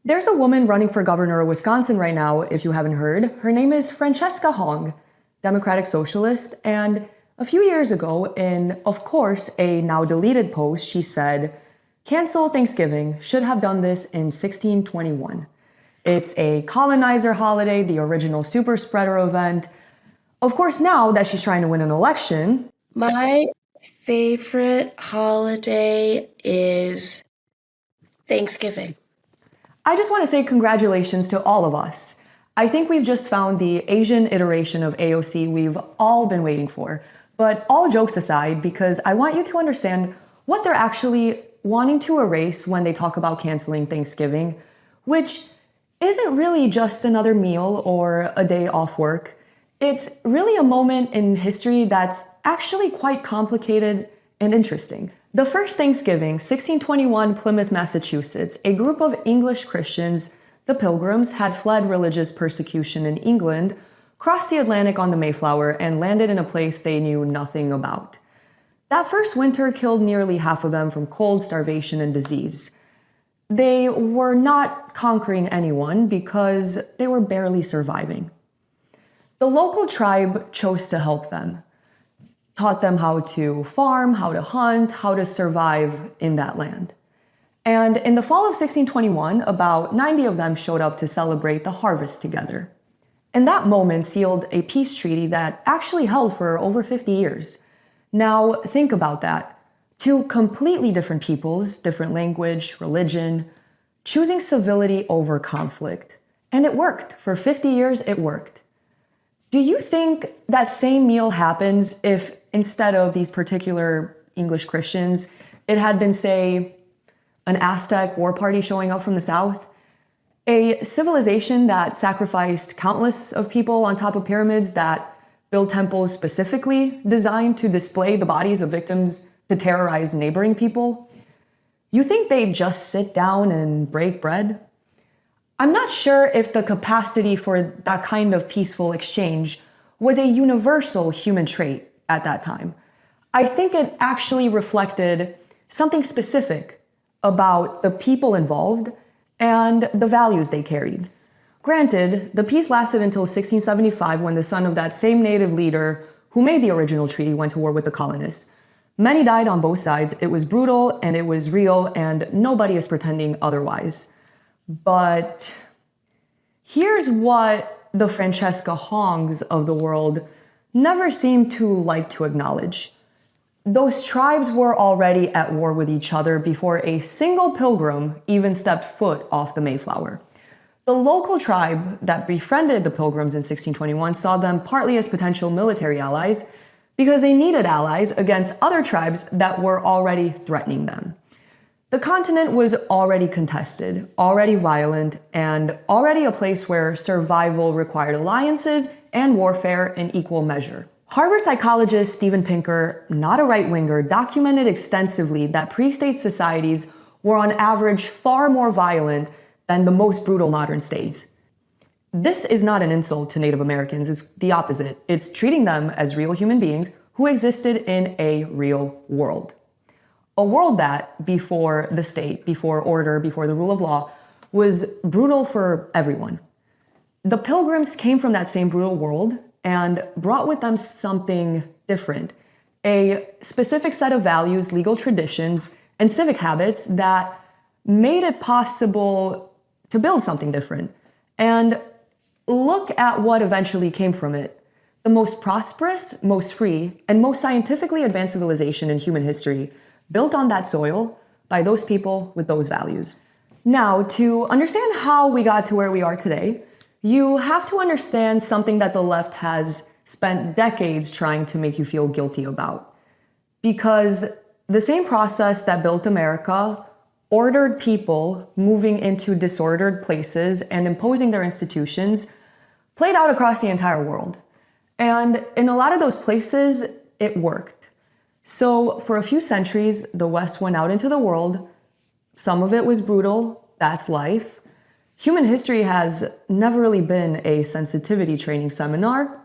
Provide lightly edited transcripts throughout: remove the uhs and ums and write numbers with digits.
There's a woman running for governor of Wisconsin right now, if you haven't heard. Her name is Francesca Hong, Democratic Socialist, and a few years ago, in, of course, a now deleted post, she said, "Cancel Thanksgiving, should have done this in 1621. It's a colonizer holiday, the original super spreader event." Of course, now that she's trying to win an election, my favorite holiday is Thanksgiving. I just want to say congratulations to all of us. I think we've just found the Asian iteration of AOC we've all been waiting for. But all jokes aside, because I want you to understand what they're actually wanting to erase when they talk about canceling Thanksgiving, which isn't really just another meal or a day off work. It's really a moment in history that's actually quite complicated and interesting. The first Thanksgiving, 1621, Plymouth, Massachusetts, a group of English Christians, the Pilgrims, had fled religious persecution in England, crossed the Atlantic on the Mayflower, and landed in a place they knew nothing about. That first winter killed nearly half of them from cold, starvation, and disease. They were not conquering anyone because they were barely surviving. The local tribe chose to help them, taught them how to farm, how to hunt, how to survive in that land. And in the fall of 1621, about 90 of them showed up to celebrate the harvest together. And that moment sealed a peace treaty that actually held for over 50 years. Now, think about that. Two completely different peoples, different language, religion, choosing civility over conflict. And it worked. For 50 years, it worked. Do you think that same meal happens if instead of these particular English Christians, it had been, say, an Aztec war party showing up from the south? A civilization that sacrificed countless of people on top of pyramids, that built temples specifically designed to display the bodies of victims to terrorize neighboring people? You think they'd just sit down and break bread? I'm not sure if the capacity for that kind of peaceful exchange was a universal human trait at that time. I think it actually reflected something specific about the people involved and the values they carried. Granted, the peace lasted until 1675, when the son of that same native leader who made the original treaty went to war with the colonists. Many died on both sides. It was brutal and it was real, and nobody is pretending otherwise. But here's what the Francesca Hongs of the world never seem to like to acknowledge. Those tribes were already at war with each other before a single pilgrim even stepped foot off the Mayflower. The local tribe that befriended the Pilgrims in 1621 saw them partly as potential military allies because they needed allies against other tribes that were already threatening them. The continent was already contested, already violent, and already a place where survival required alliances and warfare in equal measure. Harvard psychologist Steven Pinker, not a right-winger, documented extensively that pre-state societies were on average far more violent than the most brutal modern states. This is not an insult to Native Americans, it's the opposite. It's treating them as real human beings who existed in a real world. A world that, before the state, before order, before the rule of law, was brutal for everyone. The Pilgrims came from that same brutal world and brought with them something different, a specific set of values, legal traditions, and civic habits that made it possible to build something different. And look at what eventually came from it. The most prosperous, most free, and most scientifically advanced civilization in human history, built on that soil by those people with those values. Now, to understand how we got to where we are today, you have to understand something that the left has spent decades trying to make you feel guilty about. Because the same process that built America, ordered people moving into disordered places and imposing their institutions, played out across the entire world. And in a lot of those places, it worked. So for a few centuries, the West went out into the world. Some of it was brutal, that's life. Human history has never really been a sensitivity training seminar,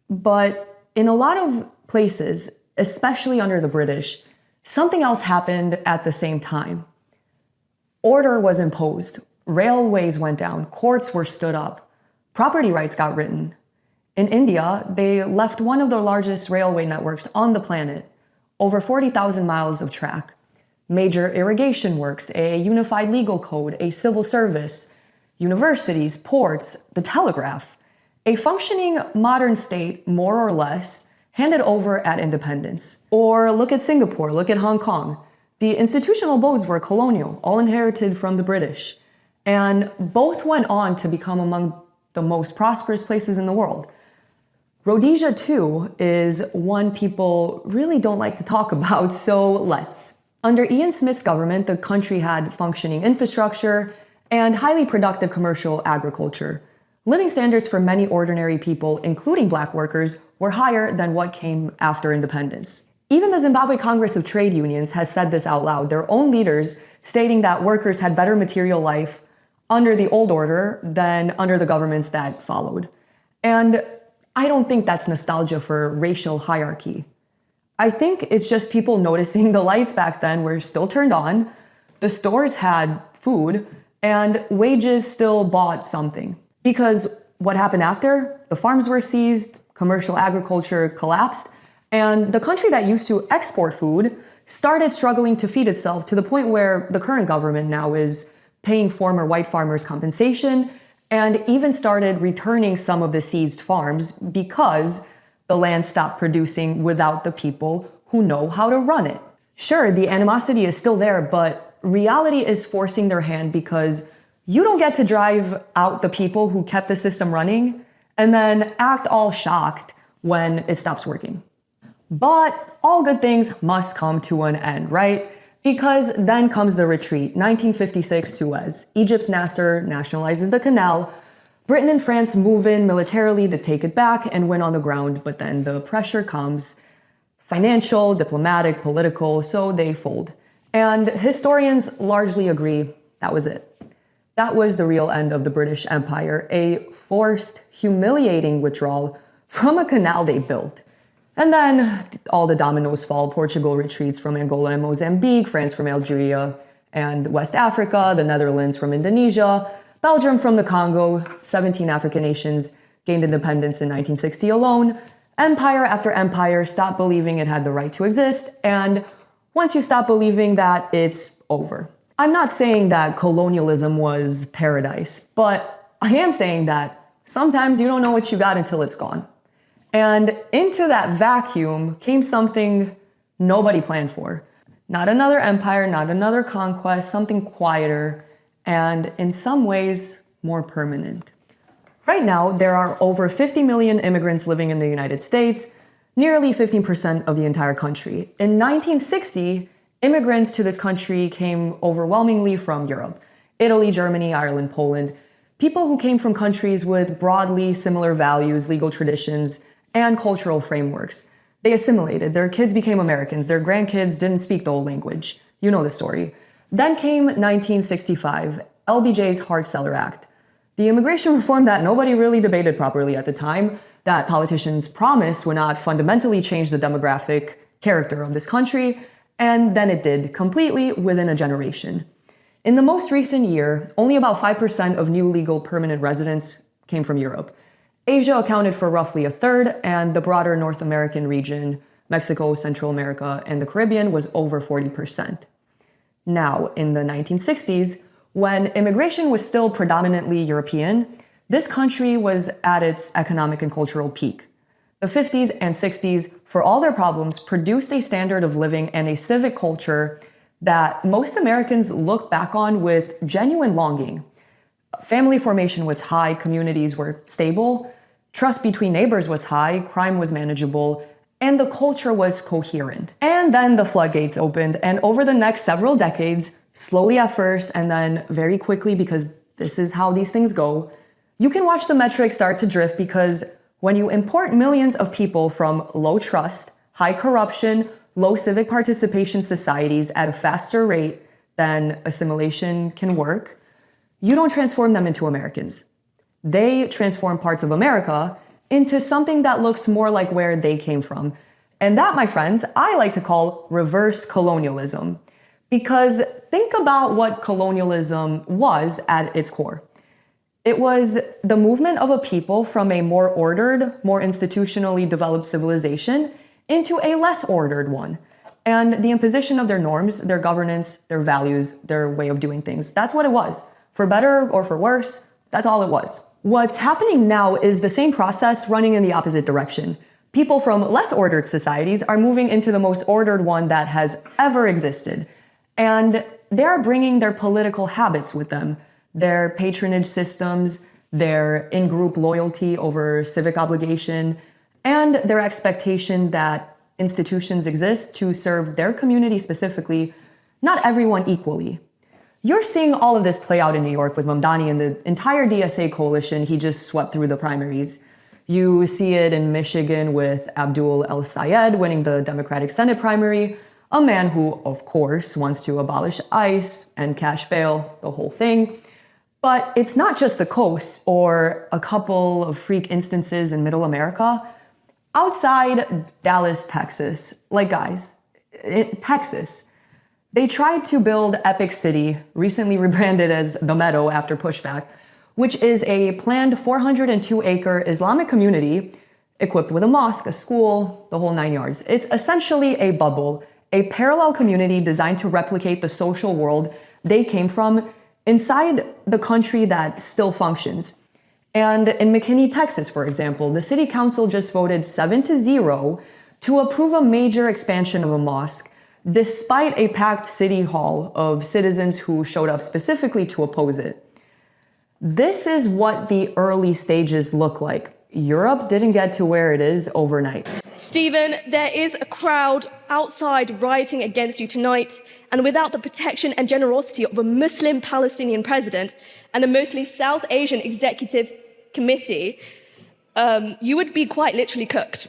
but in a lot of places, especially under the British, something else happened at the same time. Order was imposed. railways went down, courts were stood up, property rights got written. In India, they left one of the largest railway networks on the planet, over 40,000 miles of track. Major irrigation works, a unified legal code, a civil service, universities, ports, the telegraph. A functioning modern state, more or less, handed over at independence. Or look at Singapore, look at Hong Kong. The institutional abodes were colonial, all inherited from the British. And both went on to become among the most prosperous places in the world. Rhodesia, too, is one people really don't like to talk about, so let's. Under Ian Smith's government, the country had functioning infrastructure and highly productive commercial agriculture. Living standards for many ordinary people, including black workers, were higher than what came after independence. Even the Zimbabwe Congress of Trade Unions has said this out loud, their own leaders stating that workers had better material life under the old order than under the governments that followed. And I don't think that's nostalgia for racial hierarchy. I think it's just people noticing the lights back then were still turned on, the stores had food, and wages still bought something. Because what happened after? The farms were seized, commercial agriculture collapsed, and the country that used to export food started struggling to feed itself to the point where the current government now is paying former white farmers compensation and even started returning some of the seized farms because the land stopped producing without the people who know how to run it. Sure, the animosity is still there, but reality is forcing their hand because you don't get to drive out the people who kept the system running and then act all shocked when it stops working. But all good things must come to an end, right? Because then comes the retreat, 1956 Suez. Egypt's Nasser nationalizes the canal. Britain and France move in militarily to take it back and win on the ground, but then the pressure comes. Financial, diplomatic, political, so they fold. And historians largely agree that was it. That was the real end of the British Empire, a forced, humiliating withdrawal from a canal they built. And then all the dominoes fall. Portugal retreats from Angola and Mozambique, France from Algeria and West Africa, the Netherlands from Indonesia, Belgium from the Congo. 17 African nations gained independence in 1960 alone. Empire after empire stopped believing it had the right to exist, and once you stop believing that, it's over. I'm not saying that colonialism was paradise, but I am saying that sometimes you don't know what you got until it's gone. And into that vacuum came something nobody planned for. Not another empire, not another conquest, something quieter, and in some ways, more permanent. Right now, there are over 50 million immigrants living in the United States, nearly 15% of the entire country. In 1960, immigrants to this country came overwhelmingly from Europe, Italy, Germany, Ireland, Poland, people who came from countries with broadly similar values, legal traditions, and cultural frameworks. They assimilated, their kids became Americans, their grandkids didn't speak the old language. You know the story. Then came 1965, LBJ's Hart-Celler Act. The immigration reform that nobody really debated properly at the time, that politicians promised would not fundamentally change the demographic character of this country, and then it did, completely within a generation. In the most recent year, only about 5% of new legal permanent residents came from Europe. Asia accounted for roughly a third, and the broader North American region, Mexico, Central America, and the Caribbean, was over 40%. Now, in the 1960s, when immigration was still predominantly European, this country was at its economic and cultural peak. The 50s and 60s, for all their problems, produced a standard of living and a civic culture that most Americans look back on with genuine longing. Family formation was high, communities were stable, trust between neighbors was high, crime was manageable, and the culture was coherent. And then the floodgates opened, and over the next several decades, slowly at first, and then very quickly, because this is how these things go, you can watch the metrics start to drift because when you import millions of people from low trust, high corruption, low civic participation societies at a faster rate than assimilation can work, you don't transform them into Americans. They transform parts of America into something that looks more like where they came from. And that, my friends, I like to call reverse colonialism. Because think about what colonialism was at its core. It was the movement of a people from a more ordered, more institutionally developed civilization into a less ordered one. And the imposition of their norms, their governance, their values, their way of doing things. That's what it was. For better or for worse, that's all it was. What's happening now is the same process running in the opposite direction. People from less ordered societies are moving into the most ordered one that has ever existed. And they're bringing their political habits with them, their patronage systems, their in-group loyalty over civic obligation, and their expectation that institutions exist to serve their community specifically, not everyone equally. You're seeing all of this play out in New York with Mamdani and the entire DSA coalition. He just swept through the primaries. You see it in Michigan with Abdul El-Sayed winning the Democratic Senate primary, a man who, of course, wants to abolish ICE and cash bail, the whole thing. But it's not just the coast or a couple of freak instances in Middle America. Outside Dallas, Texas, Texas, they tried to build Epic City, recently rebranded as The Meadow after pushback, which is a planned 402-acre Islamic community equipped with a mosque, a school, the whole 9 yards. It's essentially a bubble, a parallel community designed to replicate the social world they came from inside the country that still functions. And in McKinney, Texas, for example, the city council just voted 7-0 to approve a major expansion of a mosque, despite a packed city hall of citizens who showed up specifically to oppose it. This is what the early stages look like. Europe didn't get to where it is overnight. Stephen, there is a crowd outside rioting against you tonight, and without the protection and generosity of a Muslim Palestinian president and a mostly South Asian executive committee, you would be quite literally cooked.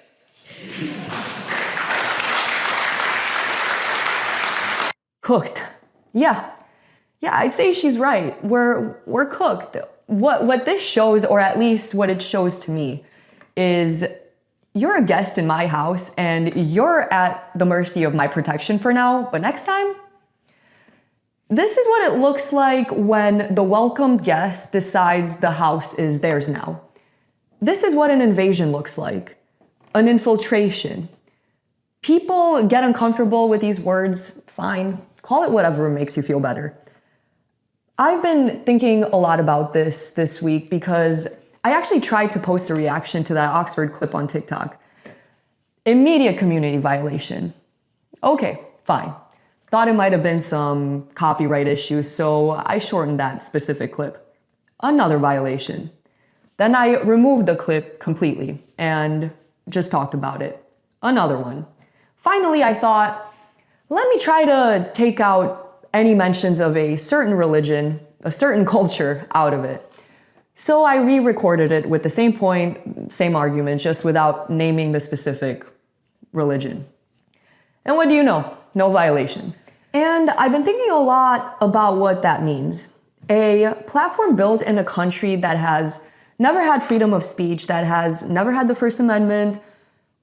Cooked. Yeah, I'd say she's right. We're cooked. What this shows, or at least what it shows to me, is you're a guest in my house and you're at the mercy of my protection for now, but next time, this is what it looks like when the welcomed guest decides the house is theirs now. This is what an invasion looks like, an infiltration. People get uncomfortable with these words, fine, call it whatever makes you feel better. I've been thinking a lot about this week because I actually tried to post a reaction to that Oxford clip on TikTok. Immediate community violation. Okay, fine. Thought it might have been some copyright issue, so I shortened that specific clip. Another violation. Then I removed the clip completely and just talked about it. Another one. Finally, I thought, let me try to take out any mentions of a certain religion, a certain culture out of it. So I re-recorded it with the same point, same argument, just without naming the specific religion. And what do you know? No violation. And I've been thinking a lot about what that means. A platform built in a country that has never had freedom of speech, that has never had the First Amendment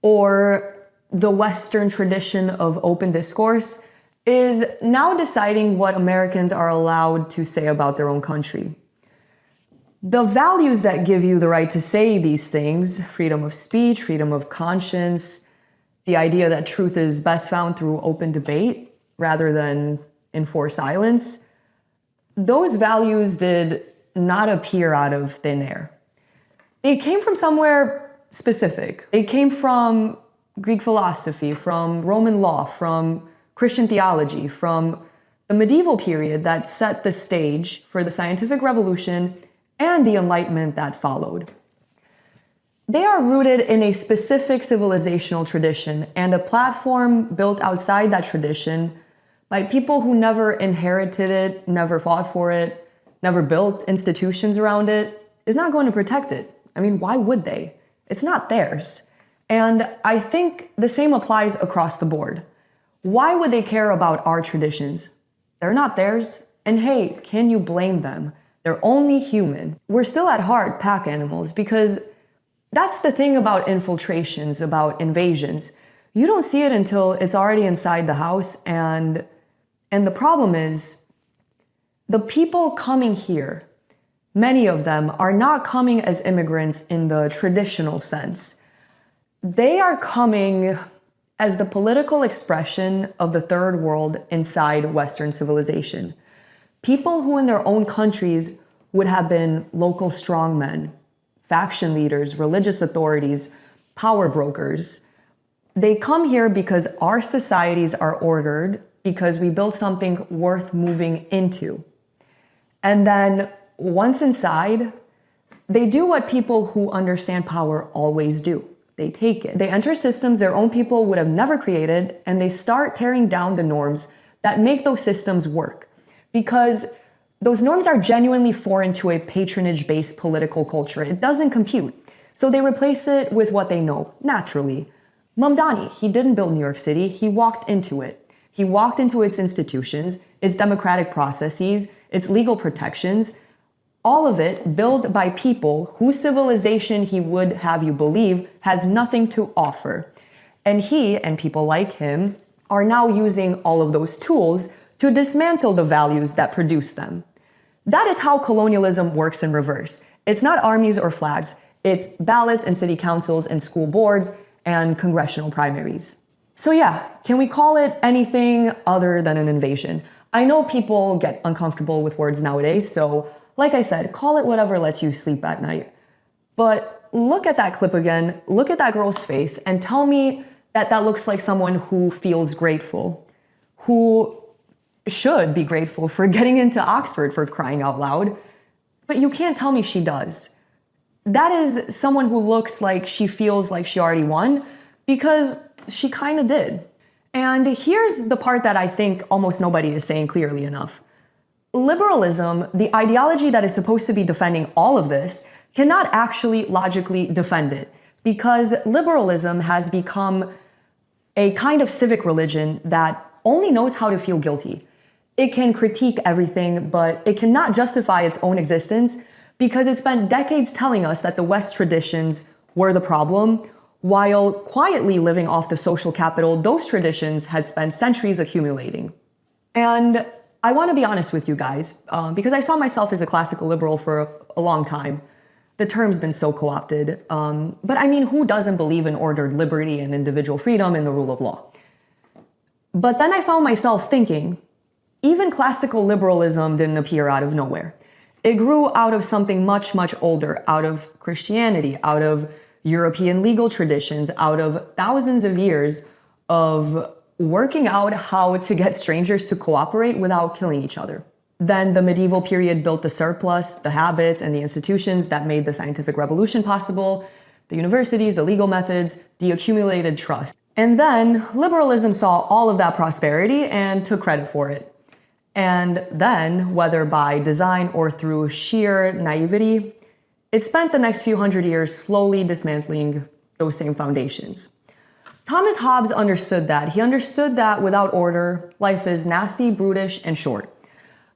or the Western tradition of open discourse, is now deciding what Americans are allowed to say about their own country. The values that give you the right to say these things, freedom of speech, freedom of conscience, the idea that truth is best found through open debate rather than enforced silence, those values did not appear out of thin air. They came from somewhere specific. They came from Greek philosophy, from Roman law, from Christian theology, from the medieval period that set the stage for the scientific revolution and the Enlightenment that followed. They are rooted in a specific civilizational tradition and a platform built outside that tradition by people who never inherited it, never fought for it, never built institutions around it, is not going to protect it. I mean, why would they? It's not theirs. And I think the same applies across the board. Why would they care about our traditions? They're not theirs. And hey, can you blame them? They're only human. We're still at heart pack animals because that's the thing about infiltrations, about invasions. You don't see it until it's already inside the house and And the problem is, the people coming here, many of them are not coming as immigrants in the traditional sense. They are coming as the political expression of the third world inside Western civilization. People who in their own countries would have been local strongmen, faction leaders, religious authorities, power brokers. They come here because our societies are ordered, because we built something worth moving into. And then once inside, they do what people who understand power always do. They take it. They enter systems their own people would have never created, and they start tearing down the norms that make those systems work. Because those norms are genuinely foreign to a patronage-based political culture. It doesn't compute. So they replace it with what they know, naturally. Mamdani, he didn't build New York City, he walked into it. He walked into its institutions, its democratic processes, its legal protections, all of it built by people whose civilization he would have you believe has nothing to offer. And he and people like him are now using all of those tools to dismantle the values that produce them. That is how colonialism works in reverse. It's not armies or flags, it's ballots and city councils and school boards and congressional primaries. So yeah, can we call it anything other than an invasion? I know people get uncomfortable with words nowadays, so like I said, call it whatever lets you sleep at night. But look at that clip again, look at that girl's face, and tell me that that looks like someone who feels grateful, who should be grateful for getting into Oxford, for crying out loud. But you can't tell me she does. That is someone who looks like she feels like she already won, because she kind of did. And here's the part that I think almost nobody is saying clearly enough. Liberalism, the ideology that is supposed to be defending all of this, cannot actually logically defend it, because liberalism has become a kind of civic religion that only knows how to feel guilty. It can critique everything, but it cannot justify its own existence because it spent decades telling us that the West traditions were the problem, while quietly living off the social capital those traditions had spent centuries accumulating. And I want to be honest with you guys, because I saw myself as a classical liberal for a long time. The term's been so co-opted. But I mean, who doesn't believe in ordered liberty and individual freedom and the rule of law? But then I found myself thinking, even classical liberalism didn't appear out of nowhere. It grew out of something much, much older, out of Christianity, out of European legal traditions, out of thousands of years of working out how to get strangers to cooperate without killing each other. Then the medieval period built the surplus, the habits, and the institutions that made the scientific revolution possible, the universities, the legal methods, the accumulated trust. And then liberalism saw all of that prosperity and took credit for it. And then, whether by design or through sheer naivety, it spent the next few hundred years slowly dismantling those same foundations. Thomas Hobbes understood that. He understood that without order, life is nasty, brutish, and short.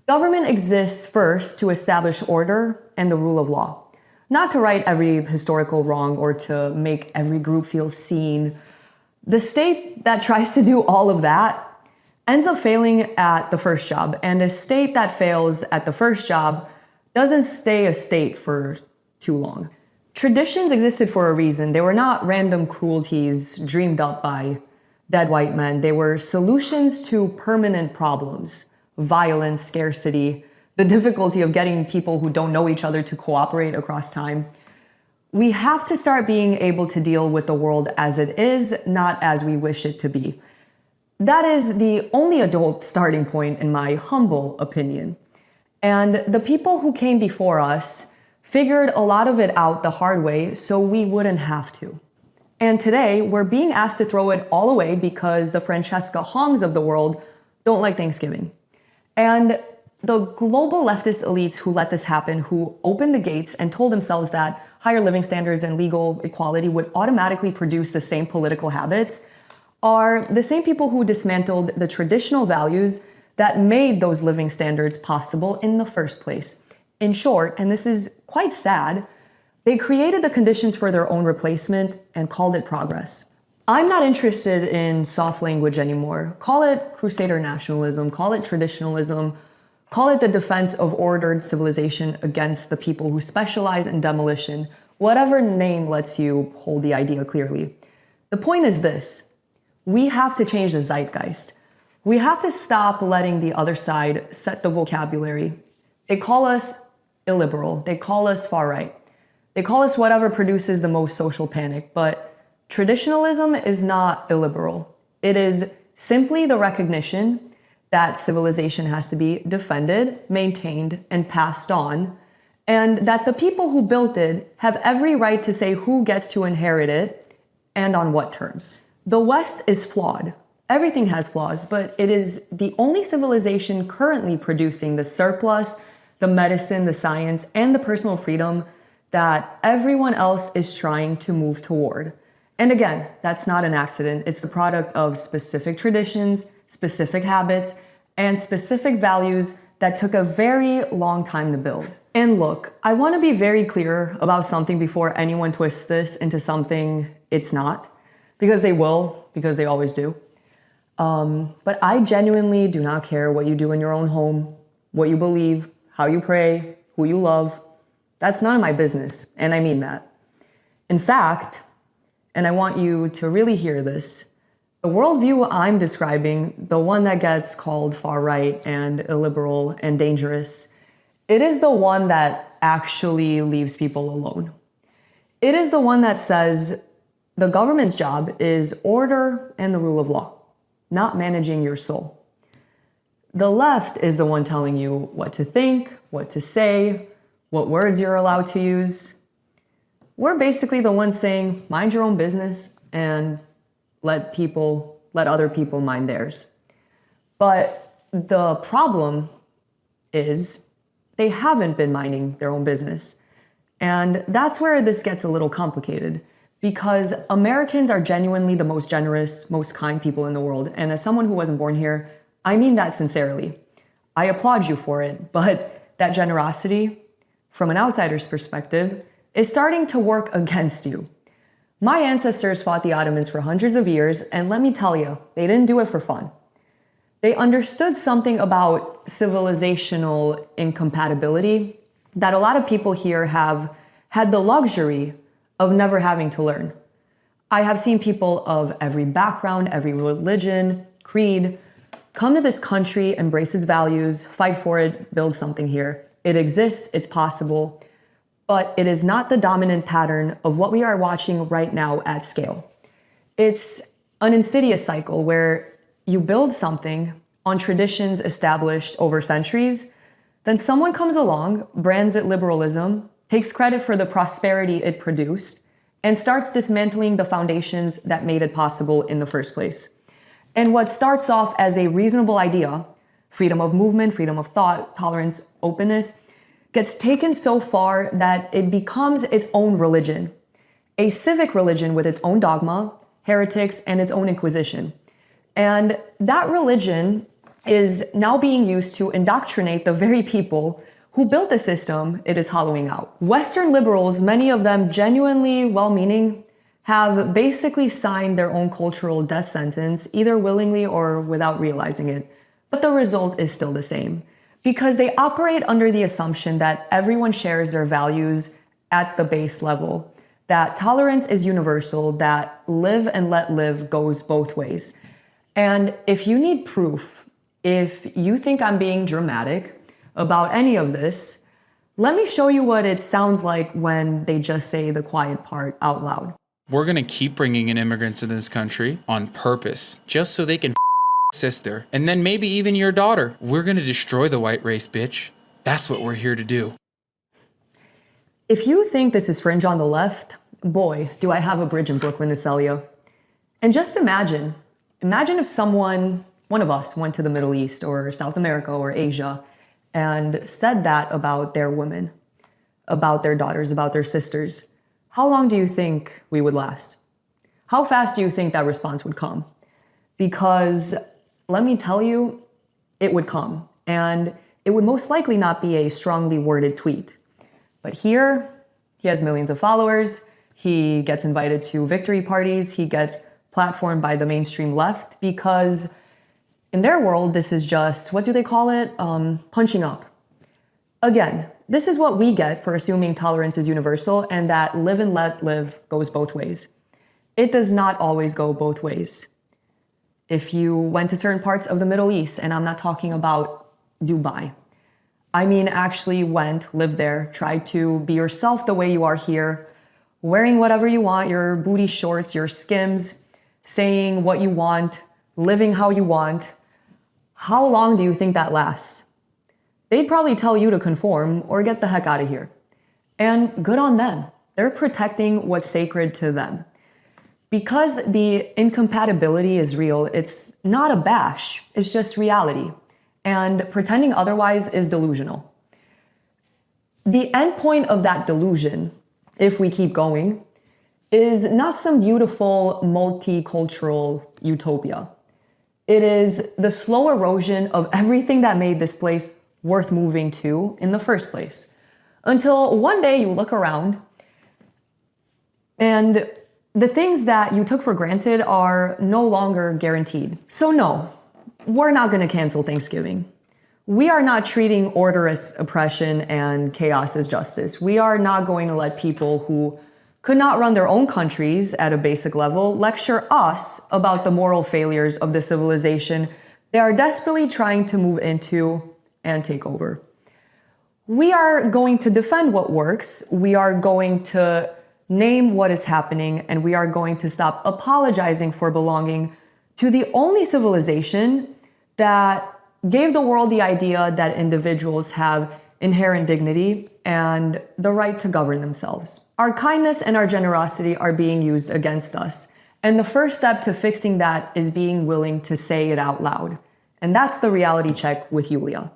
Government exists first to establish order and the rule of law, not to right every historical wrong or to make every group feel seen. The state that tries to do all of that ends up failing at the first job, and a state that fails at the first job doesn't stay a state for too long. Traditions existed for a reason. They were not random cruelties dreamed up by dead white men. They were solutions to permanent problems: violence, scarcity, the difficulty of getting people who don't know each other to cooperate across time. We have to start being able to deal with the world as it is, not as we wish it to be. That is the only adult starting point, in my humble opinion. And the people who came before us figured a lot of it out the hard way so we wouldn't have to. And today, we're being asked to throw it all away because the Francesca Hongs of the world don't like Thanksgiving. And the global leftist elites who let this happen, who opened the gates and told themselves that higher living standards and legal equality would automatically produce the same political habits, are the same people who dismantled the traditional values that made those living standards possible in the first place. In short, and this is quite sad, they created the conditions for their own replacement and called it progress. I'm not interested in soft language anymore. Call it crusader nationalism, call it traditionalism, call it the defense of ordered civilization against the people who specialize in demolition. Whatever name lets you hold the idea clearly. The point is this: we have to change the zeitgeist. We have to stop letting the other side set the vocabulary. They call us illiberal. They call us far right. They call us whatever produces the most social panic. But traditionalism is not illiberal. It is simply the recognition that civilization has to be defended, maintained, and passed on, and that the people who built it have every right to say who gets to inherit it and on what terms. The West is flawed. Everything has flaws, but it is the only civilization currently producing the surplus, the medicine, the science, and the personal freedom that everyone else is trying to move toward. And again, that's not an accident. It's the product of specific traditions, specific habits, and specific values that took a very long time to build. And look, I want to be very clear about something before anyone twists this into something it's not, because they will, because they always do. But I genuinely do not care what you do in your own home, what you believe, how you pray, who you love. That's none of my business, and I mean that. In fact, and I want you to really hear this, the worldview I'm describing, the one that gets called far right and illiberal and dangerous, it is the one that actually leaves people alone. It is the one that says the government's job is order and the rule of law, not managing your soul. The left is the one telling you what to think, what to say, what words you're allowed to use. We're basically the ones saying, mind your own business and let other people mind theirs. But the problem is they haven't been minding their own business. And that's where this gets a little complicated, because Americans are genuinely the most generous, most kind people in the world. And as someone who wasn't born here, I mean that sincerely. I applaud you for it, but that generosity, from an outsider's perspective, is starting to work against you. My ancestors fought the Ottomans for hundreds of years, and let me tell you, they didn't do it for fun. They understood something about civilizational incompatibility that a lot of people here have had the luxury of never having to learn. I have seen people of every background, every religion, creed, come to this country, embrace its values, fight for it, build something here. It exists, it's possible, but it is not the dominant pattern of what we are watching right now at scale. It's an insidious cycle where you build something on traditions established over centuries, then someone comes along, brands it liberalism, takes credit for the prosperity it produced, and starts dismantling the foundations that made it possible in the first place. And what starts off as a reasonable idea, freedom of movement, freedom of thought, tolerance, openness, gets taken so far that it becomes its own religion, a civic religion with its own dogma, heretics, and its own inquisition. And that religion is now being used to indoctrinate the very people who built the system it is hollowing out. Western liberals, many of them genuinely well-meaning, have basically signed their own cultural death sentence, either willingly or without realizing it. But the result is still the same, because they operate under the assumption that everyone shares their values at the base level, that tolerance is universal, that live and let live goes both ways. And if you need proof, if you think I'm being dramatic about any of this, let me show you what it sounds like when they just say the quiet part out loud. We're going to keep bringing in immigrants into this country on purpose, just so they can sister, and then maybe even your daughter. We're going to destroy the white race, bitch. That's what we're here to do. If you think this is fringe on the left, boy, do I have a bridge in Brooklyn to sell you. And just imagine if someone, one of us, went to the Middle East or South America or Asia and said that about their women, about their daughters, about their sisters. How long do you think we would last? How fast do you think that response would come? Because let me tell you, it would come. And it would most likely not be a strongly worded tweet. But here, he has millions of followers. He gets invited to victory parties. He gets platformed by the mainstream left because in their world, this is just, what do they call it? Punching up. Again, this is what we get for assuming tolerance is universal and that live and let live goes both ways. It does not always go both ways. If you went to certain parts of the Middle East, and I'm not talking about Dubai, I mean actually lived there, tried to be yourself the way you are here, wearing whatever you want, your booty shorts, your Skims, saying what you want, living how you want, how long do you think that lasts? They'd probably tell you to conform or get the heck out of here. And good on them. They're protecting what's sacred to them. Because the incompatibility is real, it's not a bash, it's just reality. And pretending otherwise is delusional. The end point of that delusion, if we keep going, is not some beautiful multicultural utopia. It is the slow erosion of everything that made this place worth moving to in the first place. Until one day you look around and the things that you took for granted are no longer guaranteed. So no, we're not going to cancel Thanksgiving. We are not treating order as oppression and chaos as justice. We are not going to let people who could not run their own countries at a basic level lecture us about the moral failures of the civilization they are desperately trying to move into and take over. We are going to defend what works. We are going to name what is happening, and we are going to stop apologizing for belonging to the only civilization that gave the world the idea that individuals have inherent dignity and the right to govern themselves. Our kindness and our generosity are being used against us, and the first step to fixing that is being willing to say it out loud. And that's the reality check with Iulia.